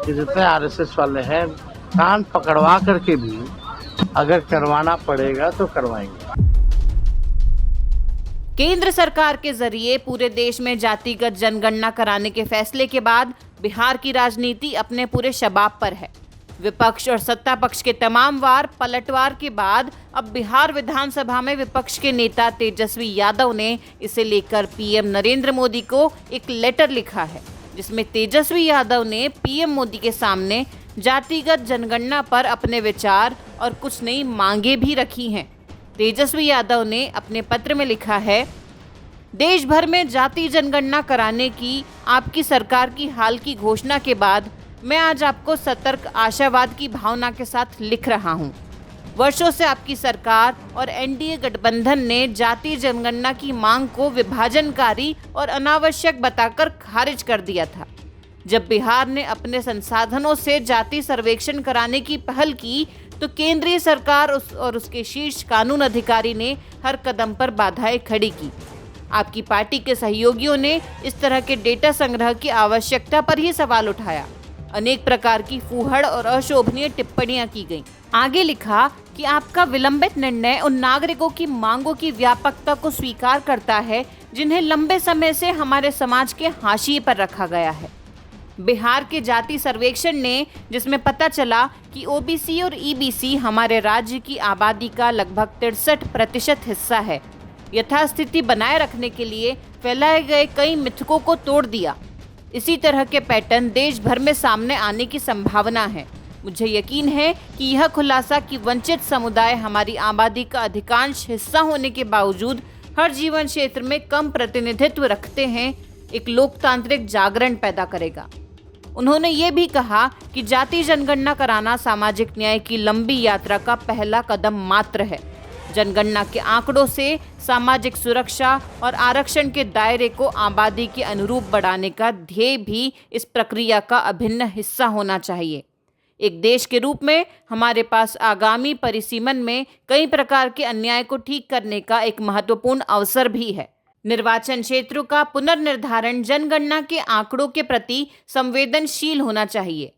कि जितने आरएसएस वाले हैं कान पकड़वा करके भी अगर करवाना पड़ेगा तो करवाएंगे। केंद्र सरकार के जरिए पूरे देश में जातिगत जनगणना कराने के फैसले के बाद बिहार की राजनीति अपने पूरे शबाब पर है। विपक्ष और सत्ता पक्ष के तमाम वार पलटवार के बाद अब बिहार विधानसभा में विपक्ष के नेता तेजस्वी यादव ने इसे लेकर पीएम नरेंद्र मोदी को एक लेटर लिखा है, जिसमें तेजस्वी यादव ने पीएम मोदी के सामने जातिगत जनगणना पर अपने विचार और कुछ नई मांगे भी रखी हैं। तेजस्वी यादव ने अपने पत्र में लिखा है, देश भर में जाति जनगणना कराने की आपकी सरकार की हाल की घोषणा के बाद मैं आज आपको सतर्क आशावाद की भावना के साथ लिख रहा हूं। वर्षों से आपकी सरकार और एनडीए गठबंधन ने जाति जनगणना की मांग को विभाजनकारी और अनावश्यक बताकर खारिज कर दिया था। जब बिहार ने अपने संसाधनों से जाति सर्वेक्षण कराने की पहल की तो केंद्रीय सरकार और उसके शीर्ष कानून अधिकारी ने हर कदम पर बाधाएं खड़ी की। आपकी पार्टी के सहयोगियों ने इस तरह के डेटा संग्रह की आवश्यकता पर ही सवाल उठाया। अनेक प्रकार की फूहड़ और अशोभनीय टिप्पणियां की गईं। आगे लिखा कि आपका विलंबित निर्णय उन नागरिकों की मांगों की व्यापकता को स्वीकार करता है जिन्हें लंबे समय से हमारे समाज के हाशिए पर रखा गया है। बिहार के जाति सर्वेक्षण ने, जिसमें पता चला कि ओबीसी और ईबीसी हमारे राज्य की आबादी का लगभग 63% हिस्सा है, यथास्थिति बनाए रखने के लिए फैलाए गए कई मिथकों को तोड़ दिया। इसी तरह के पैटर्न देश भर में सामने आने की संभावना है। मुझे यकीन है कि यह खुलासा कि वंचित समुदाय हमारी आबादी का अधिकांश हिस्सा होने के बावजूद हर जीवन क्षेत्र में कम प्रतिनिधित्व रखते हैं, एक लोकतांत्रिक जागरण पैदा करेगा। उन्होंने ये भी कहा कि जाति जनगणना कराना सामाजिक न्याय की लंबी यात्रा का पहला कदम मात्र है। जनगणना के आंकड़ों से सामाजिक सुरक्षा और आरक्षण के दायरे को आबादी के अनुरूप बढ़ाने का ध्येय भी इस प्रक्रिया का अभिन्न हिस्सा होना चाहिए। एक देश के रूप में हमारे पास आगामी परिसीमन में कई प्रकार के अन्याय को ठीक करने का एक महत्वपूर्ण अवसर भी है। निर्वाचन क्षेत्रों का पुनर्निर्धारण जनगणना के आंकड़ों के प्रति संवेदनशील होना चाहिए।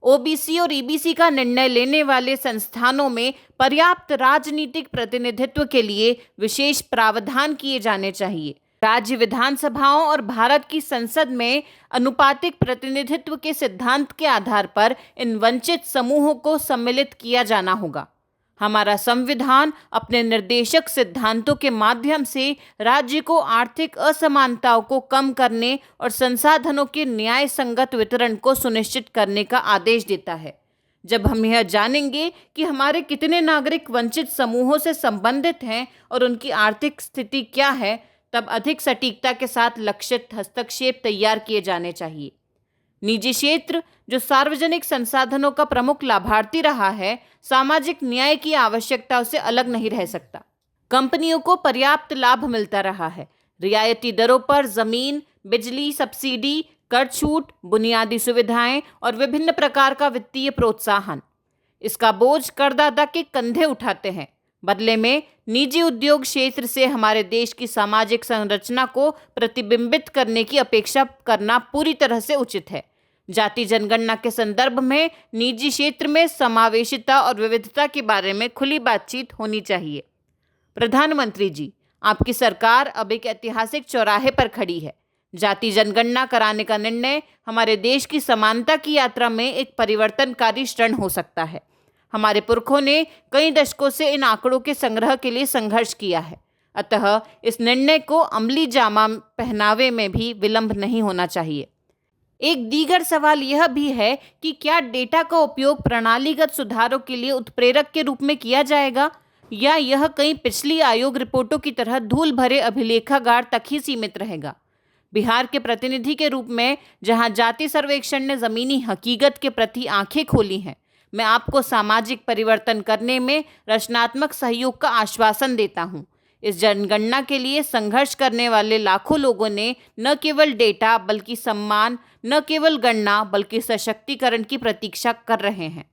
ओबीसी और ईबीसी का निर्णय लेने वाले संस्थानों में पर्याप्त राजनीतिक प्रतिनिधित्व के लिए विशेष प्रावधान किए जाने चाहिए। राज्य विधानसभाओं और भारत की संसद में अनुपातिक प्रतिनिधित्व के सिद्धांत के आधार पर इन वंचित समूहों को सम्मिलित किया जाना होगा। हमारा संविधान अपने निर्देशक सिद्धांतों के माध्यम से राज्य को आर्थिक असमानताओं को कम करने और संसाधनों के न्याय संगत वितरण को सुनिश्चित करने का आदेश देता है। जब हम यह जानेंगे कि हमारे कितने नागरिक वंचित समूहों से संबंधित हैं और उनकी आर्थिक स्थिति क्या है, तब अधिक सटीकता के साथ लक्षित हस्तक्षेप तैयार किए जाने चाहिए। निजी क्षेत्र, जो सार्वजनिक संसाधनों का प्रमुख लाभार्थी रहा है, सामाजिक न्याय की आवश्यकताओं से अलग नहीं रह सकता। कंपनियों को पर्याप्त लाभ मिलता रहा है। रियायती दरों पर जमीन, बिजली सब्सिडी, कर छूट, बुनियादी सुविधाएं और विभिन्न प्रकार का वित्तीय प्रोत्साहन, इसका बोझ करदाता के कंधे उठाते हैं। बदले में निजी उद्योग क्षेत्र से हमारे देश की सामाजिक संरचना को प्रतिबिंबित करने की अपेक्षा करना पूरी तरह से उचित है। जाति जनगणना के संदर्भ में निजी क्षेत्र में समावेशिता और विविधता के बारे में खुली बातचीत होनी चाहिए। प्रधानमंत्री जी, आपकी सरकार अब एक ऐतिहासिक चौराहे पर खड़ी है। जाति जनगणना कराने का निर्णय हमारे देश की समानता की यात्रा में एक परिवर्तनकारी क्षण हो सकता है। हमारे पुरखों ने कई दशकों से इन आंकड़ों के संग्रह के लिए संघर्ष किया है, अतः इस निर्णय को अमली जामा पहनावे में भी विलंब नहीं होना चाहिए। एक दीगर सवाल यह भी है कि क्या डेटा का उपयोग प्रणालीगत सुधारों के लिए उत्प्रेरक के रूप में किया जाएगा, या यह कई पिछली आयोग रिपोर्टों की तरह धूल भरे अभिलेखागार तक ही सीमित रहेगा। बिहार के प्रतिनिधि के रूप में जहां जाति सर्वेक्षण ने ज़मीनी हकीकत के प्रति आंखें खोली हैं, मैं आपको सामाजिक परिवर्तन करने में रचनात्मक सहयोग का आश्वासन देता हूं। इस जनगणना के लिए संघर्ष करने वाले लाखों लोगों ने न केवल डेटा बल्कि सम्मान, न केवल गणना बल्कि सशक्तिकरण की प्रतीक्षा कर रहे हैं।